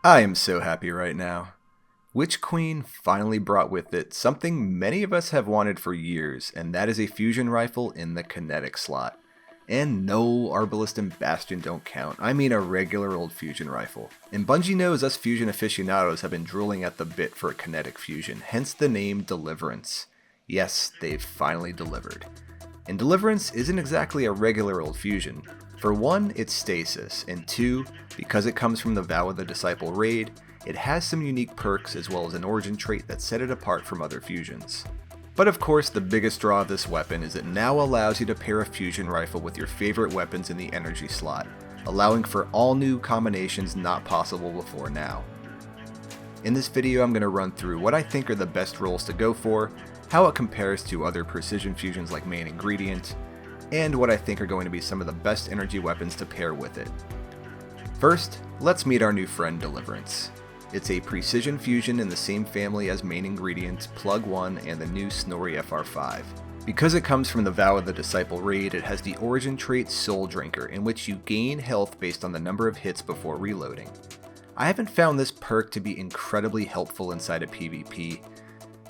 I am so happy right now. Witch Queen finally brought with it something many of us have wanted for years, and that is a fusion rifle in the kinetic slot. And no, Arbalest and Bastion don't count. I mean a regular old fusion rifle. And Bungie knows us fusion aficionados have been drooling at the bit for a kinetic fusion, hence the name Deliverance. Yes, they've finally delivered. And Deliverance isn't exactly a regular old fusion. For one, it's Stasis, and two, because it comes from the Vow of the Disciple raid, it has some unique perks as well as an origin trait that set it apart from other fusions. But of course, the biggest draw of this weapon is it now allows you to pair a fusion rifle with your favorite weapons in the energy slot, allowing for all new combinations not possible before now. In this video, I'm going to run through what I think are the best roles to go for, how it compares to other precision fusions like main ingredient, and what I think are going to be some of the best energy weapons to pair with it. First, let's meet our new friend Deliverance. It's a precision fusion in the same family as main ingredient, Plug 1, and the new Snorri FR5. Because it comes from the Vow of the Disciple raid, it has the origin trait Soul Drinker, in which you gain health based on the number of hits before reloading. I haven't found this perk to be incredibly helpful inside of PvP,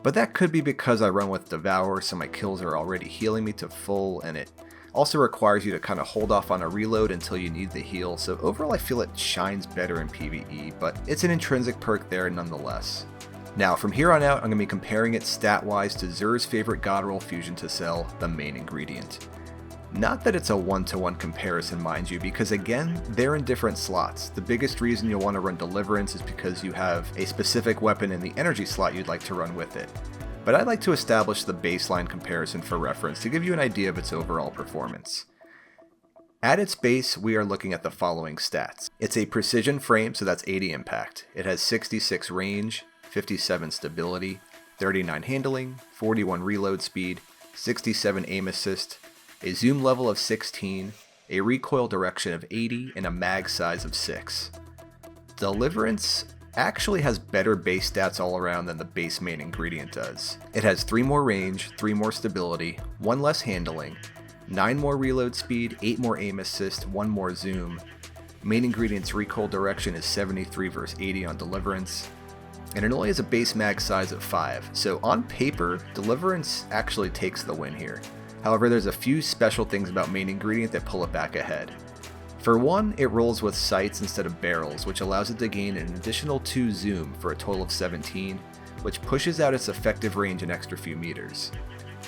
but that could be because I run with Devour, so my kills are already healing me to full, and it also requires you to kind of hold off on a reload until you need the heal, so overall I feel it shines better in PvE, but it's an intrinsic perk there nonetheless. Now from here on out, I'm going to be comparing it stat-wise to Xur's favorite god roll fusion to sell, the main ingredient. Not that it's a one-to-one comparison, mind you, because again, they're in different slots. The biggest reason you'll want to run Deliverance is because you have a specific weapon in the energy slot you'd like to run with it. But I'd like to establish the baseline comparison for reference to give you an idea of its overall performance. At its base, we are looking at the following stats. It's a precision frame, so that's 80 impact. It has 66 range, 57 stability, 39 handling, 41 reload speed, 67 aim assist, a zoom level of 16, a recoil direction of 80, and a mag size of 6. Deliverance actually has better base stats all around than the base main ingredient does. It has 3 more range, 3 more stability, 1 less handling, 9 more reload speed, 8 more aim assist, 1 more zoom. Main ingredient's recoil direction is 73 versus 80 on Deliverance, and it only has a base mag size of 5, so on paper, Deliverance actually takes the win here. However, there's a few special things about main ingredient that pull it back ahead. For one, it rolls with sights instead of barrels, which allows it to gain an additional 2 zoom for a total of 17, which pushes out its effective range an extra few meters.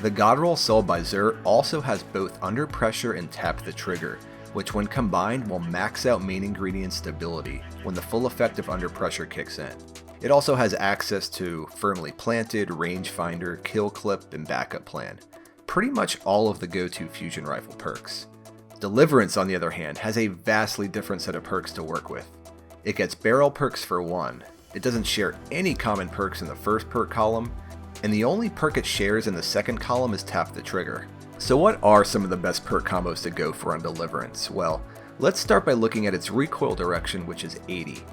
The god roll sold by Xur also has both under pressure and tap the trigger, which when combined will max out main ingredient stability when the full effect of under pressure kicks in. It also has access to firmly planted, rangefinder, kill clip, and backup plan. Pretty much all of the go-to fusion rifle perks. Deliverance, on the other hand, has a vastly different set of perks to work with. It gets barrel perks for one, it doesn't share any common perks in the first perk column, and the only perk it shares in the second column is tap the trigger. So what are some of the best perk combos to go for on Deliverance? Well, let's start by looking at its recoil direction, which is 80.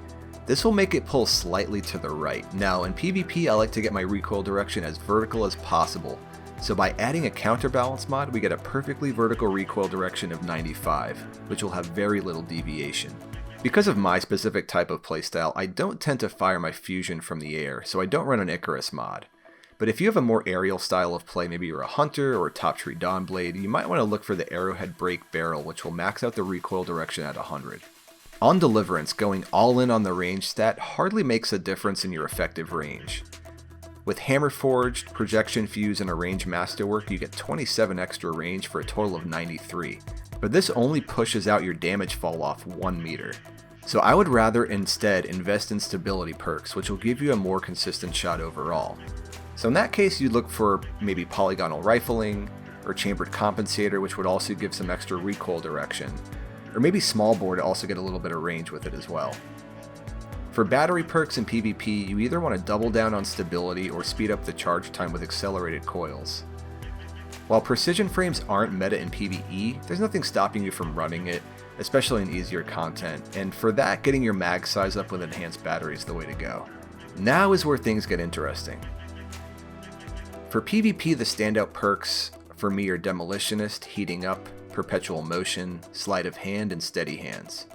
This will make it pull slightly to the right. Now in PvP I like to get my recoil direction as vertical as possible, so by adding a counterbalance mod, we get a perfectly vertical recoil direction of 95, which will have very little deviation. Because of my specific type of playstyle, I don't tend to fire my fusion from the air, so I don't run an Icarus mod. But if you have a more aerial style of play, maybe you're a hunter or a Top Tree Dawnblade, you might want to look for the Arrowhead Break Barrel, which will max out the recoil direction at 100. On Deliverance, going all in on the range stat hardly makes a difference in your effective range. With Hammer Forged, Projection Fuse, and a Range Masterwork, you get 27 extra range for a total of 93, but this only pushes out your damage fall off 1 meter. So I would rather instead invest in stability perks, which will give you a more consistent shot overall. So in that case, you'd look for maybe Polygonal Rifling, or Chambered Compensator, which would also give some extra recoil direction, or maybe Small Bore to also get a little bit of range with it as well. For battery perks in PvP, you either want to double down on stability or speed up the charge time with accelerated coils. While precision frames aren't meta in PvE, there's nothing stopping you from running it, especially in easier content, and for that, getting your mag size up with enhanced battery is the way to go. Now is where things get interesting. For PvP, the standout perks for me are Demolitionist, Heating Up, Perpetual Motion, Sleight of Hand, and Steady Hands.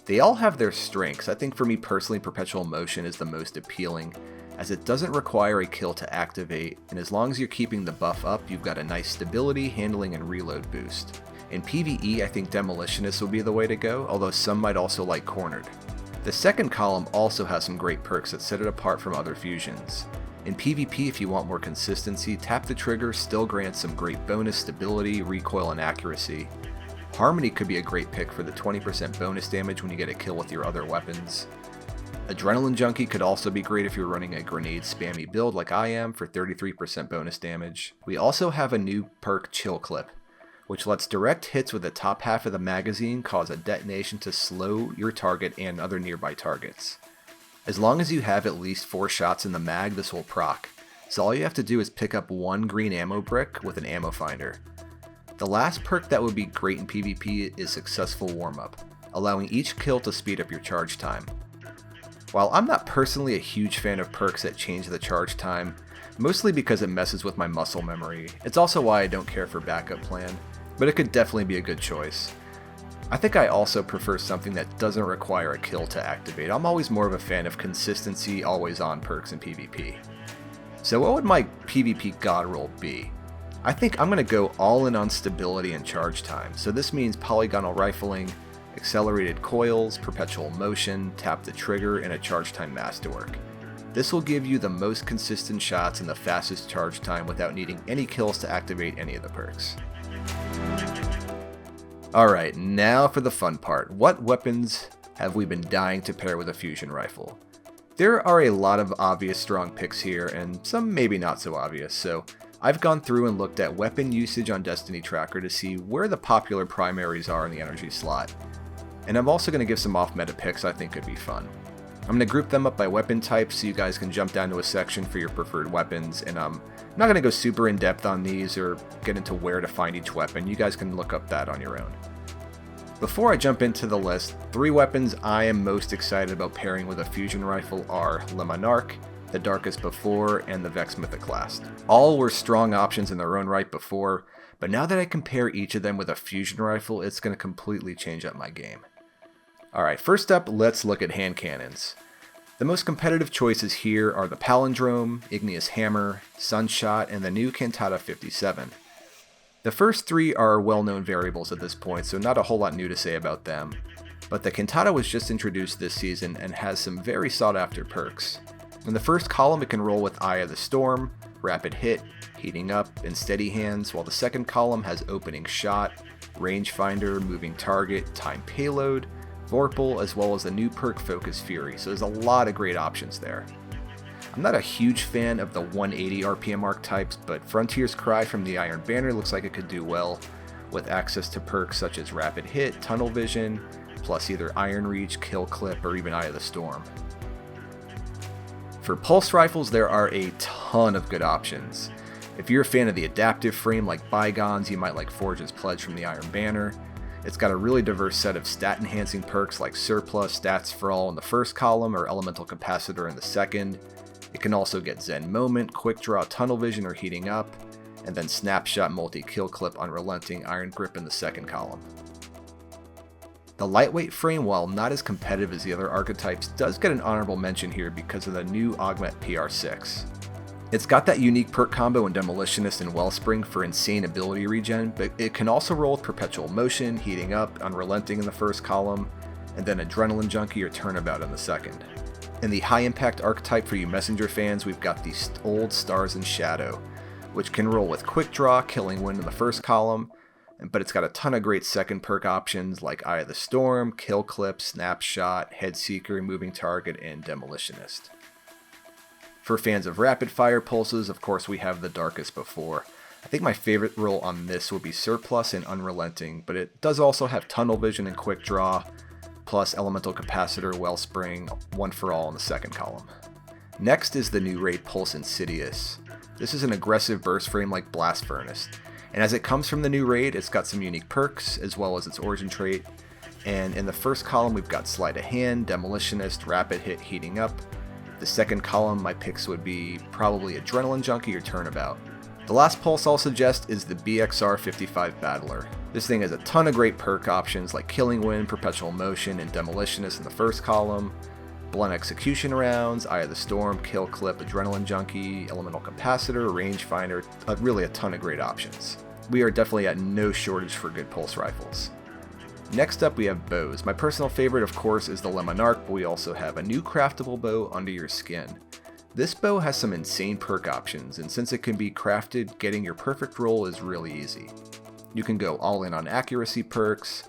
They all have their strengths. I think for me personally, perpetual motion is the most appealing, as it doesn't require a kill to activate, and as long as you're keeping the buff up, you've got a nice stability, handling, and reload boost. In PvE, I think demolitionist will be the way to go, although some might also like cornered. The second column also has some great perks that set it apart from other fusions. In PvP, if you want more consistency, tap the trigger still grants some great bonus stability, recoil, and accuracy. Harmony could be a great pick for the 20% bonus damage when you get a kill with your other weapons. Adrenaline Junkie could also be great if you're running a grenade spammy build like I am for 33% bonus damage. We also have a new perk, Chill Clip, which lets direct hits with the top half of the magazine cause a detonation to slow your target and other nearby targets. As long as you have at least 4 shots in the mag, this will proc, so all you have to do is pick up 1 green ammo brick with an ammo finder. The last perk that would be great in PvP is Successful Warm-Up, allowing each kill to speed up your charge time. While I'm not personally a huge fan of perks that change the charge time, mostly because it messes with my muscle memory, it's also why I don't care for backup plan, but it could definitely be a good choice. I think I also prefer something that doesn't require a kill to activate. I'm always more of a fan of consistency, always on perks in PvP. So what would my PvP god roll be? I think I'm going to go all in on stability and charge time, so this means polygonal rifling, accelerated coils, perpetual motion, tap the trigger, and a charge time masterwork. This will give you the most consistent shots and the fastest charge time without needing any kills to activate any of the perks. Alright, now for the fun part. What weapons have we been dying to pair with a fusion rifle? There are a lot of obvious strong picks here, and some maybe not so obvious, so I've gone through and looked at weapon usage on Destiny Tracker to see where the popular primaries are in the energy slot. And I'm also going to give some off-meta picks I think could be fun. I'm going to group them up by weapon type so you guys can jump down to a section for your preferred weapons, and I'm not going to go super in-depth on these or get into where to find each weapon. You guys can look up that on your own. Before I jump into the list, 3 weapons I am most excited about pairing with a fusion rifle are the Monarque, the Darkest Before, and the Vex Mythoclast. All were strong options in their own right before, but now that I compare each of them with a fusion rifle, it's going to completely change up my game. Alright, first up, let's look at hand cannons. The most competitive choices here are the Palindrome, Igneous Hammer, Sunshot, and the new Cantata 57. The first 3 are well-known variables at this point, so not a whole lot new to say about them, but the Cantata was just introduced this season and has some very sought-after perks. In the first column, it can roll with Eye of the Storm, Rapid Hit, Heating Up, and Steady Hands, while the second column has Opening Shot, Rangefinder, Moving Target, Time Payload, Vorpal, as well as the new perk Focus Fury, so there's a lot of great options there. I'm not a huge fan of the 180 RPM archetypes, but Frontier's Cry from the Iron Banner looks like it could do well, with access to perks such as Rapid Hit, Tunnel Vision, plus either Iron Reach, Kill Clip, or even Eye of the Storm. For pulse rifles, there are a ton of good options. If you're a fan of the adaptive frame like Bygones, you might like Forge's Pledge from the Iron Banner. It's got a really diverse set of stat-enhancing perks like Surplus, Stats for All in the first column, or Elemental Capacitor in the second. It can also get Zen Moment, Quick Draw, Tunnel Vision, or Heating Up, and then Snapshot, Multi-Kill Clip, Unrelenting, Iron Grip in the second column. The lightweight frame, while not as competitive as the other archetypes, does get an honorable mention here because of the new Augment PR6. It's got that unique perk combo in Demolitionist and Wellspring for insane ability regen, but it can also roll with Perpetual Motion, Heating Up, Unrelenting in the first column, and then Adrenaline Junkie or Turnabout in the second. In the high impact archetype for you Messenger fans, we've got the old Stars and Shadow, which can roll with Quick Draw, Killing Wind in the first column, but it's got a ton of great second perk options like Eye of the Storm, Kill Clip, Snapshot, Head Seeker, Moving Target, and Demolitionist. For fans of rapid fire pulses, of course we have the Darkest Before. I think my favorite roll on this would be Surplus and Unrelenting, but it does also have Tunnel Vision and Quick Draw, plus Elemental Capacitor, Wellspring, One for All in the second column. Next is the new raid Pulse Insidious. This is an aggressive burst frame like Blast Furnace, and as it comes from the new raid, it's got some unique perks as well as its origin trait. And in the first column we've got Sleight of Hand, Demolitionist, Rapid Hit, Heating Up. The second column, my picks would be probably Adrenaline Junkie or Turnabout. The last pulse I'll suggest is the BXR-55 Battler. This thing has a ton of great perk options like Killing Wind, Perpetual Motion, and Demolitionist in the first column, blunt execution rounds, Eye of the Storm, Kill Clip, Adrenaline Junkie, Elemental Capacitor, Rangefinder, really a ton of great options. We are definitely at no shortage for good pulse rifles. Next up we have bows. My personal favorite of course is the monarque, but we also have a new craftable bow, Under Your Skin. This bow has some insane perk options, and since it can be crafted, getting your perfect roll is really easy. You can go all in on accuracy perks,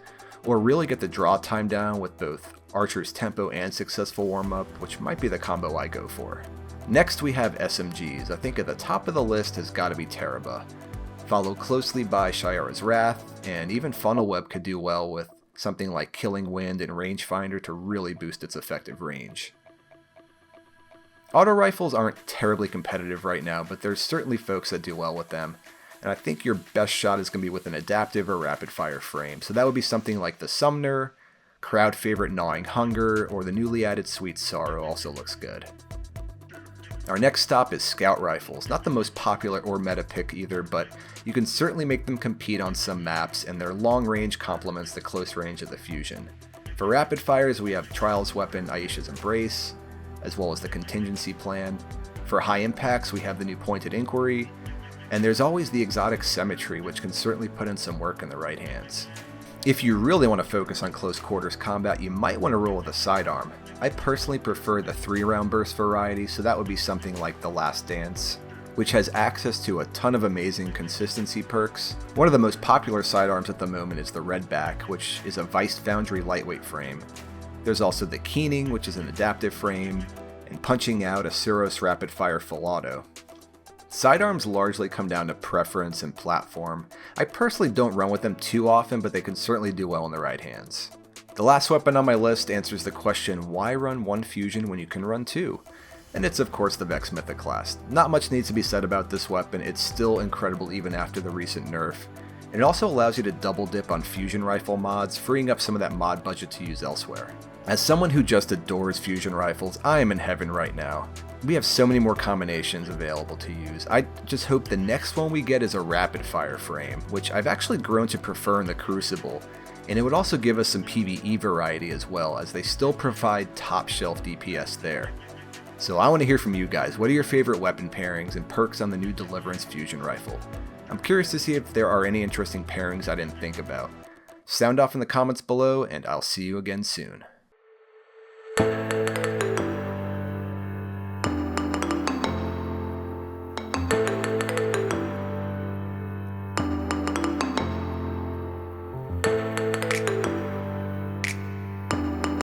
or really get the draw time down with both Archer's tempo and successful warm-up, which might be the combo I go for. Next we have SMGs. I think at the top of the list has got to be Teraba, followed closely by Shayara's Wrath, and even Funnel Web could do well with something like Killing Wind and Rangefinder to really boost its effective range. Auto rifles aren't terribly competitive right now, but there's certainly folks that do well with them, and I think your best shot is going to be with an adaptive or rapid fire frame, so that would be something like the Sumner, crowd favorite Gnawing Hunger, or the newly added Sweet Sorrow also looks good. Our next stop is Scout Rifles. Not the most popular or meta pick either, but you can certainly make them compete on some maps, and their long range complements the close range of the Fusion. For rapid fires, we have Trials weapon Aisha's Embrace, as well as the Contingency Plan. For high impacts, we have the new Pointed Inquiry, and there's always the exotic Symmetry, which can certainly put in some work in the right hands. If you really want to focus on close quarters combat, you might want to roll with a sidearm. I personally prefer the 3-round burst variety, so that would be something like the Last Dance, which has access to a ton of amazing consistency perks. One of the most popular sidearms at the moment is the Redback, which is a Vice Foundry lightweight frame. There's also the Keening, which is an adaptive frame, and Punching Out, a Suros rapid fire full auto. Sidearms largely come down to preference and platform. I personally don't run with them too often, but they can certainly do well in the right hands. The last weapon on my list answers the question, why run one fusion when you can run two? And it's of course the Vex Mythoclast. Not much needs to be said about this weapon, it's still incredible even after the recent nerf. And it also allows you to double dip on fusion rifle mods, freeing up some of that mod budget to use elsewhere. As someone who just adores fusion rifles, I am in heaven right now. We have so many more combinations available to use. I just hope the next one we get is a rapid fire frame, which I've actually grown to prefer in the Crucible, and it would also give us some PvE variety as well, as they still provide top shelf DPS there. So I want to hear from you guys. What are your favorite weapon pairings and perks on the new Deliverance fusion rifle? I'm curious to see if there are any interesting pairings I didn't think about. Sound off in the comments below, and I'll see you again soon.